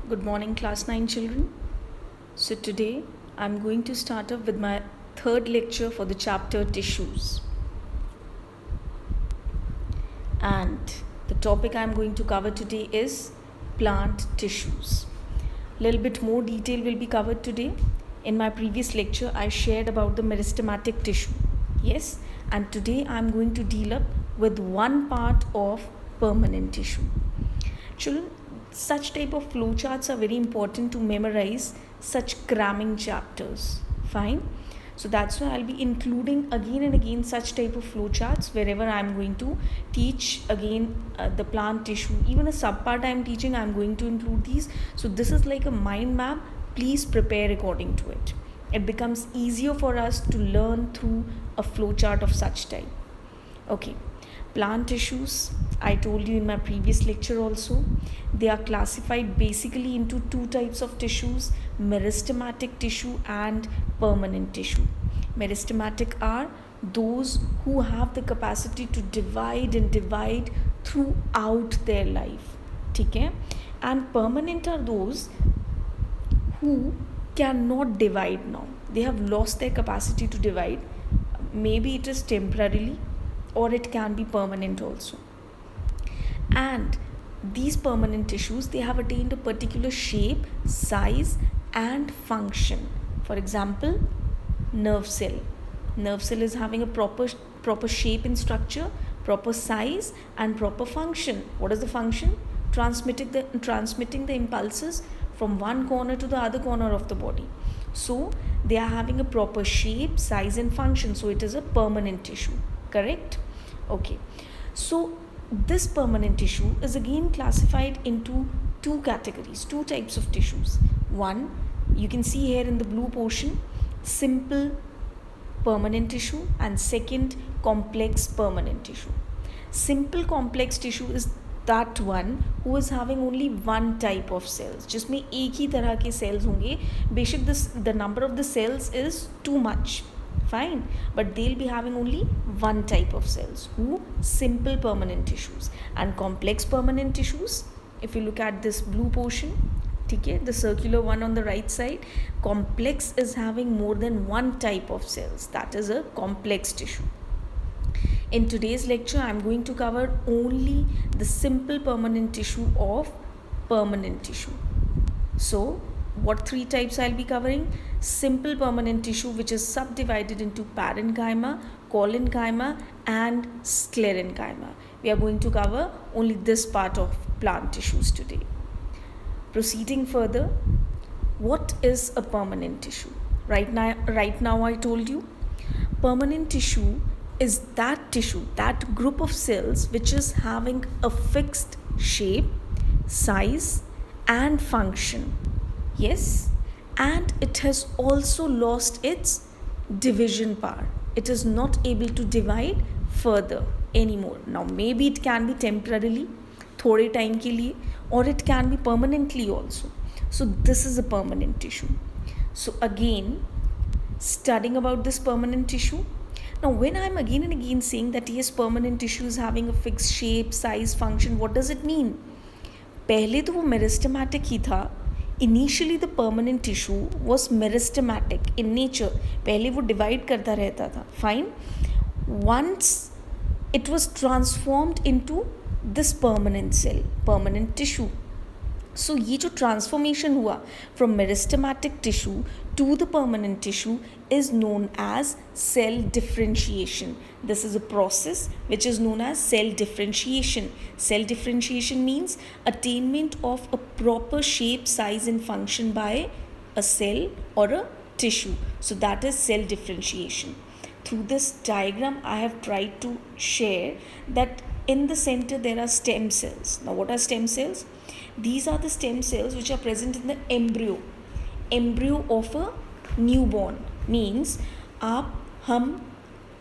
Good morning, class 9 children. So, today I'm going to start off with my third lecture for the chapter Tissues. And the topic I'm going to cover today is plant tissues. Little bit more detail will be covered today. In my previous lecture, I shared about the meristematic tissue. Yes, and today I'm going to deal up with one part of permanent tissue. Children, such type of flowcharts are very important to memorize such cramming chapters. Fine. So that's why I'll be including again and again such type of flowcharts wherever I'm going to teach again the plant tissue. Even a subpart I'm teaching, I'm going to include these. So this is like a mind map. Please prepare according to it. It becomes easier for us to learn through a flowchart of such type. Okay. Plant tissues, I told you in my previous lecture also, they are classified basically into two types of tissues, meristematic tissue and permanent tissue. Meristematic are those who have the capacity to divide and divide throughout their life. Okay? And permanent are those who cannot divide now. They have lost their capacity to divide. Maybe it is temporarily, or it can be permanent also. And these permanent tissues, they have attained a particular shape, size and function. For example, nerve cell. Nerve cell is having a proper shape and structure, proper size and proper function. What is the function? Transmitting the impulses from one corner to the other corner of the body. So they are having a proper shape, size and function. So it is a permanent tissue. Correct? Okay. So this permanent tissue is again classified into two categories, two types of tissues. One, you can see here in the blue portion, simple permanent tissue, and second, complex permanent tissue. Simple complex tissue is that one who is having only one type of cells, जिसमें एक ही तरह के cells होंगे. बेशक the number of the cells is too much, fine, but they'll be having only one type of cells, who simple permanent tissues. And complex permanent tissues, if you look at this blue portion, okay, the circular one on the right side, complex is having more than one type of cells. That is a complex tissue. In today's lecture, I'm going to cover only the simple permanent tissue of permanent tissue. So, what three types I'll be covering? Simple permanent tissue, which is subdivided into parenchyma, collenchyma and sclerenchyma. We are going to cover only this part of plant tissues today. Proceeding further, what is a permanent tissue? Right now I told you, permanent tissue is that tissue, that group of cells which is having a fixed shape, size and function. Yes, and it has also lost its division power. It is not able to divide further anymore. Now maybe it can be temporarily, थोड़े time के लिए, or it can be permanently also. So this is a permanent tissue. So again, studying about this permanent tissue. Now when I'm again and again saying that yes, permanent tissue is having a fixed shape, size, function, what does it mean? पहले तो वो meristematic ही था. Initially the permanent tissue was meristematic in nature. पहले वो divide करता रहता था. Fine. Once it was transformed into this permanent cell, permanent tissue. So ये जो transformation हुआ from meristematic tissue to the permanent tissue is known as cell differentiation. This is a process which is known as cell differentiation. Cell differentiation means attainment of a proper shape, size and function by a cell or a tissue. So that is cell differentiation. Through this diagram, I have tried to share that in the center there are stem cells. Now what are stem cells? These are the stem cells which are present in the embryo of a newborn. Means आप, हम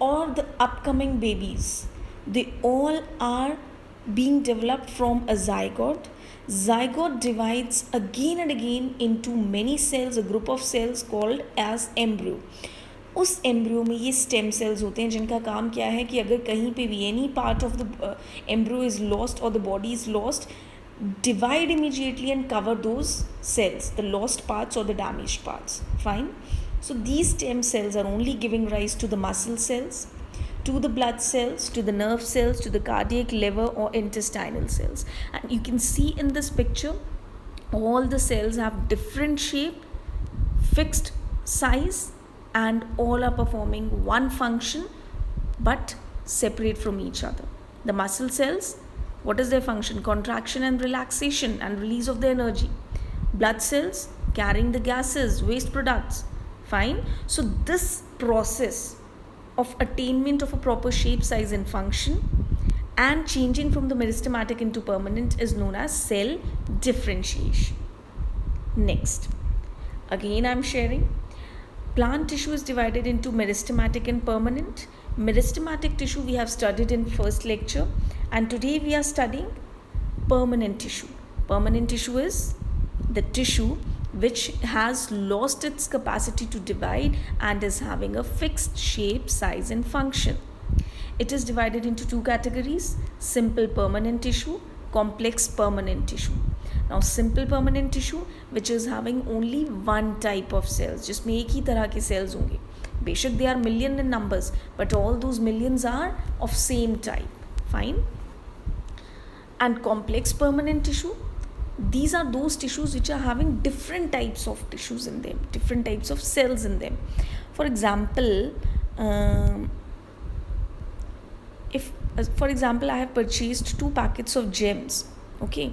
or the upcoming babies, they all are being developed from a zygote. Zygote divides again and again into many cells, a group of cells called as embryo. उस embryo में ये stem cells होते हैं जिनका काम क्या है कि अगर कहीं पे भी any part of the embryo is lost और the body is lost, divide immediately and cover those cells, the lost parts or the damaged parts. Fine. So these stem cells are only giving rise to the muscle cells, to the blood cells, to the nerve cells, to the cardiac, liver or intestinal cells. And you can see in this picture, all the cells have different shape, fixed size, and all are performing one function but separate from each other. The muscle cells, what is their function? Contraction and relaxation and release of the energy. Blood cells, carrying the gases, waste products. Fine. So this process of attainment of a proper shape, size and function and changing from the meristematic into permanent is known as cell differentiation. Next, again I'm sharing. Plant tissue is divided into meristematic and permanent. Meristematic tissue we have studied in first lecture, and today we are studying permanent tissue. Permanent tissue is the tissue which has lost its capacity to divide and is having a fixed shape, size and function. It is divided into two categories: simple permanent tissue, complex permanent tissue. Now simple permanent tissue which is having only one type of cells, जिसमें एक ही तरह के cells होंगे. बेशक they are million in numbers, but all those millions are of same type. Fine. And complex permanent tissue, these are those tissues which are having different types of tissues in them, different types of cells in them. For example, I have purchased 2 packets of gems. Okay.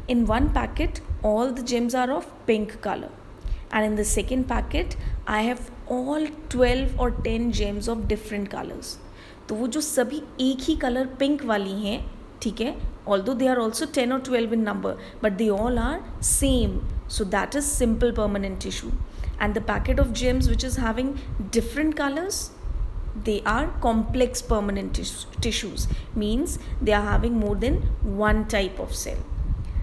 In one packet, all the gems are of pink color, and in the second packet, I have all 12 or 10 gems of different colors. तो वो जो सभी एक ही colour pink वाली हैं, ठीक है, although they are also 10 or 12 in number, but they all are same. So that is simple permanent tissue. And the packet of gems which is having different colors, they are complex permanent tissues, means they are having more than one type of cell.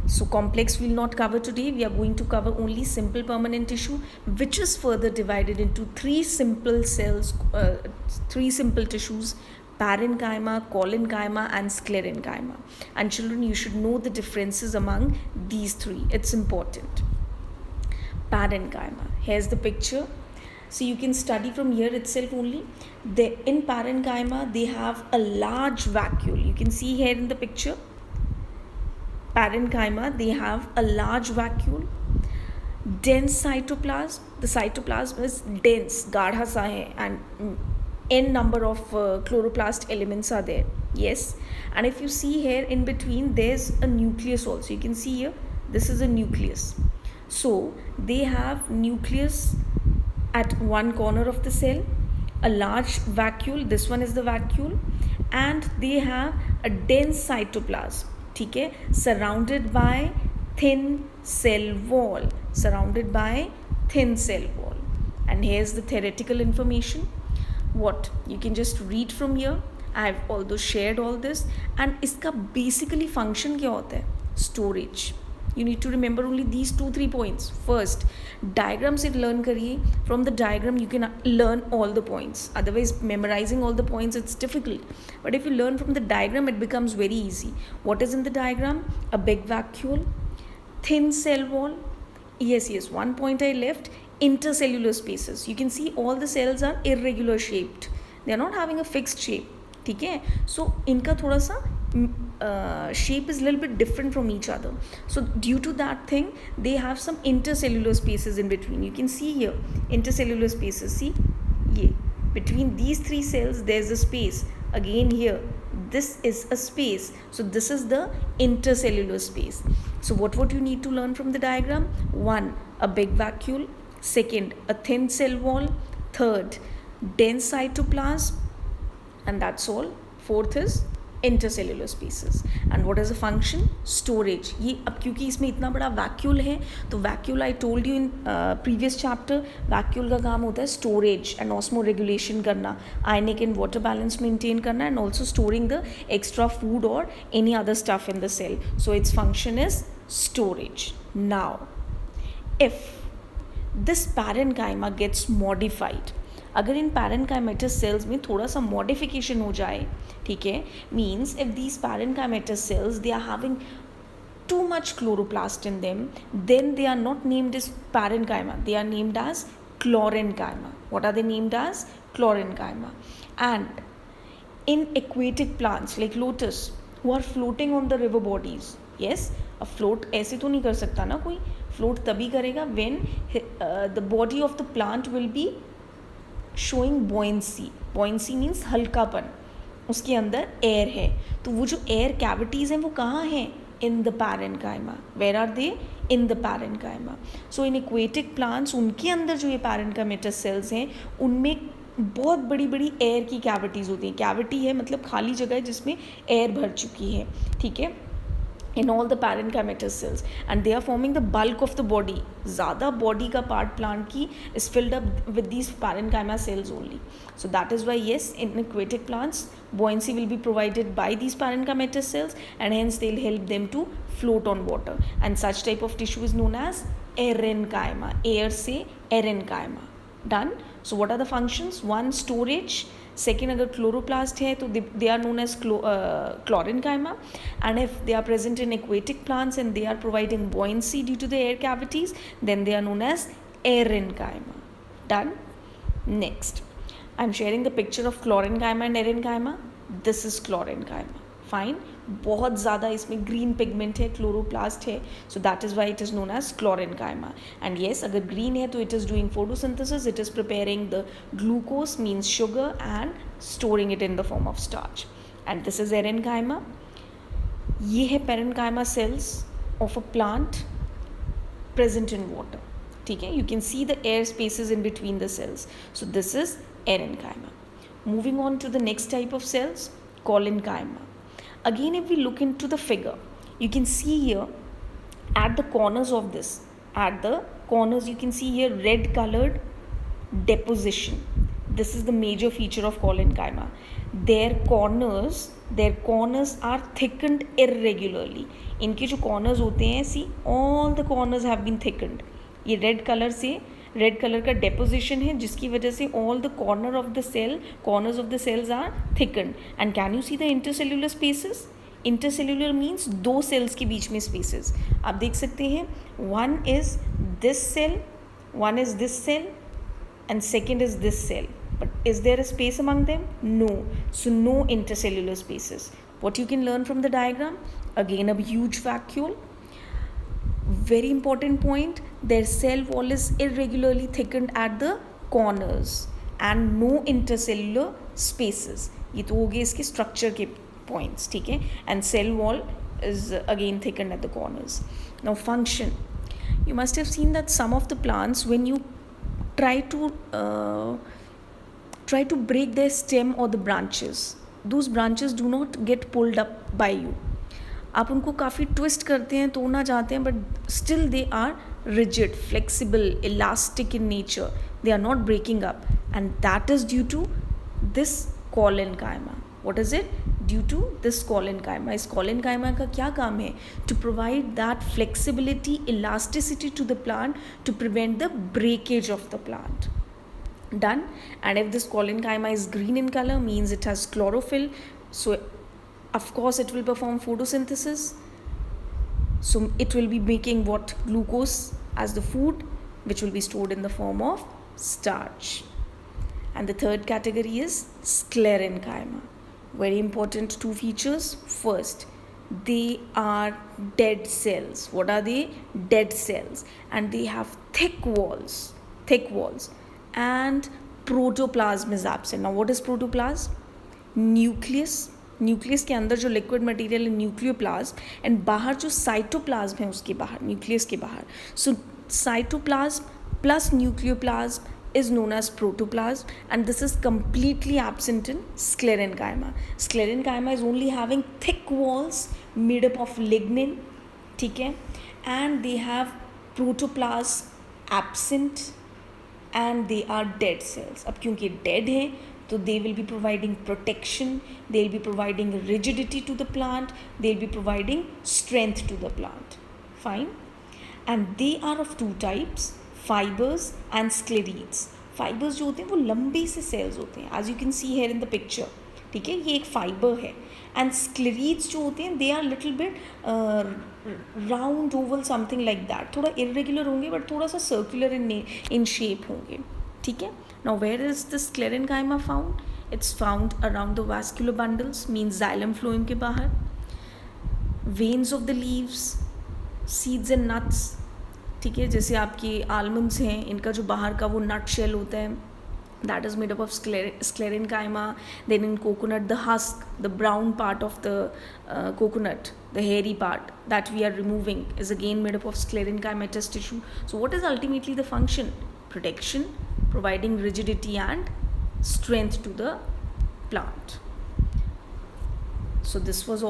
So complex we will not cover today. We are going to cover only simple permanent tissue, which is further divided into 3 simple cells, 3 simple tissues: parenchyma, collenchyma and sclerenchyma. And children, you should know the differences among these 3. It's important. Parenchyma. Here's the picture. So you can study from here itself only. In parenchyma, they have a large vacuole. You can see here in the picture. Parenchyma, they have a large vacuole, dense cytoplasm. The cytoplasm is dense, गाढ़ा सा है, and n number of chloroplast elements are there. Yes, and if you see here in between, there's a nucleus also. You can see here, this is a nucleus. So they have nucleus at one corner of the cell, a large vacuole. This one is the vacuole, and they have a dense cytoplasm. ठीक है, surrounded by thin cell wall, surrounded by thin cell wall. And here's the theoretical information. What you can just read from here. I have although shared all this, and इसका basically function क्या होता है? Storage. You need to remember only these 2-3 points. First, diagram से learn करिए. From the diagram you can learn all the points. Otherwise, memorizing all the points, it's difficult. But if you learn from the diagram, it becomes very easy. What is in the diagram? A big vacuole, thin cell wall. Yes, one point I left. Intercellular spaces. You can see all the cells are irregular shaped. They are not having a fixed shape. ठीक है. So इनका थोड़ा सा shape is a little bit different from each other. So due to that thing, they have some intercellular spaces in between. You can see here intercellular spaces. See, yeah, between these 3 cells there's a space. Again here, this is a space. So this is the intercellular space. So what you need to learn from the diagram? 1, a big vacuole. 2, a thin cell wall. 3, dense cytoplasm. And that's all. 4th is intercellular spaces. And what is the function? Storage. ये अब क्योंकि इसमें इतना बड़ा vacuole है, तो vacuole I told you in previous chapter, vacuole का काम होता है storage and osmoregulation करना, ionic and water balance maintain करना, and also storing the extra food or any other stuff in the cell. So its function is storage. Now, if this parenchyma gets modified, अगर इन parenchymatous cells में थोड़ा सा modification हो जाए, ठीक है, means if these parenchymatous cells, they are having too much chloroplast in them, then they are not named as parenchyma, they are named as chlorenchyma. What are they named as? Chlorenchyma. And in aquatic plants like lotus who are floating on the river bodies, yes, अब float ऐसे तो नहीं कर सकता ना कोई, float तभी करेगा when the body of the plant will be showing buoyancy. buoyancy means हल्कापन, उसके अंदर एयर है, तो वो जो एयर कैविटीज़ हैं वो कहाँ हैं? In the parenchyma. Where are they? In the parenchyma. So in aquatic plants उनके अंदर जो ये पैरेन्काइमेटस सेल्स हैं उनमें बहुत बड़ी बड़ी एयर की कैविटीज़ होती हैं. कैविटी है मतलब खाली जगह है जिसमें एयर भर चुकी है, ठीक है, in all the parenchymatous cells, and they are forming the bulk of the body. ज़्यादा body का part plant की is filled up with these parenchyma cells only. So that is why yes, in aquatic plants buoyancy will be provided by these parenchymatous cells, and hence they'll help them to float on water, and such type of tissue is known as erenchyma. Air से erenchyma. Done. So what are the functions? One, storage. Second, अगर chloroplast है तो they are known as chlorenchyma, and if they are present in aquatic plants and they are providing buoyancy due to the air cavities, then they are known as erenchyma. Done. Next, I am sharing the picture of chlorenchyma and erenchyma. This is chlorenchyma. Fine. बहुत ज़्यादा इसमें green pigment है, chloroplast है, so that is why it is known as chlorenchyma. And yes, अगर green है तो it is doing photosynthesis, it is preparing the glucose means sugar and storing it in the form of starch. And this is aerenchyma. ये है parenchyma cells of a plant present in water, ठीक है. You can see the air spaces in between the cells. So this is aerenchyma. Moving on to the next type of cells, collenchyma. Again, if we look into the figure, you can see here at the corners of this, at the corners you can see here red colored deposition. This is the major feature of collenchyma. Their corners are thickened irregularly. इनके जो corners होते हैं, see all the corners have been thickened. ये red color से red colour का deposition है जिसकी वजह से all the corners of the cells are thickened. And can you see the intercellular spaces? Intercellular means दो सेल्स के बीच में स्पेसेस आप देख सकते हैं. One is this cell and second is this cell, but is there a space among them? No. So no intercellular spaces. What you can learn from the diagram? Again a huge vacuole. Very important point, their cell wall is irregularly thickened at the corners and no intercellular spaces. ये तो हो गए इसके structure के points, ठीक है. And cell wall is again thickened at the corners. Now function, you must have seen that some of the plants when you try to break their stem or the branches, those branches do not get pulled up by you. आप उनको काफ़ी twist करते हैं, तोड़ना चाहते हैं, but still they are rigid, flexible, elastic in nature. They are not breaking up, and that is due to this collenchyma. What is it? Due to this collenchyma. इस collenchyma का क्या काम है? To provide that flexibility, elasticity to the plant to prevent the breakage of the plant. Done. And if this collenchyma is green in color, means it has chlorophyll. So of course it will perform photosynthesis, so it will be making what? Glucose as the food, which will be stored in the form of starch. And the third category is sclerenchyma. Very important two features. First, they are dead cells. What are they? Dead cells, and they have thick walls and protoplasm is absent. Now what is protoplasm? Nucleus के अंदर जो liquid material है nucleoplasm, and बाहर जो cytoplasm है उसके बाहर, nucleus के बाहर. So cytoplasm plus nucleoplasm is known as protoplasm, and this is completely absent in sclerenchyma. Sclerenchyma is only having thick walls made up of lignin, ठीक है, and they have protoplasm absent and they are dead cells. अब क्योंकि dead है तो they will be providing protection, they will be providing rigidity to the plant, they will be providing strength to the plant. Fine. And they are of two types, fibers and sclerids. Fibers जो होते हैं वो लंबे से cells होते हैं, as you can see here in the picture. ठीक है, ये एक फाइबर है. एंड स्क्लेरीड्स जो होते हैं they are little bit round oval something like that, थोड़ा इरेगुलर होंगे बट थोड़ा सा सर्कुलर इन शेप होंगे. ठीक है. Now where is the sclerenchyma found? It's found around the vascular bundles, means xylem phloem के बाहर. Veins of the leaves, seeds and nuts. ठीक है, जैसे आपके आलमंड्स हैं, इनका जो बाहर का वो नट शेल होता है, that is made up of sclerenchyma. Then in coconut, the husk, the brown part of the coconut, the hairy part that we are removing, is again made up of sclerenchymatous tissue. So what is ultimately the function? Protection, providing rigidity and strength to the plant. So this was all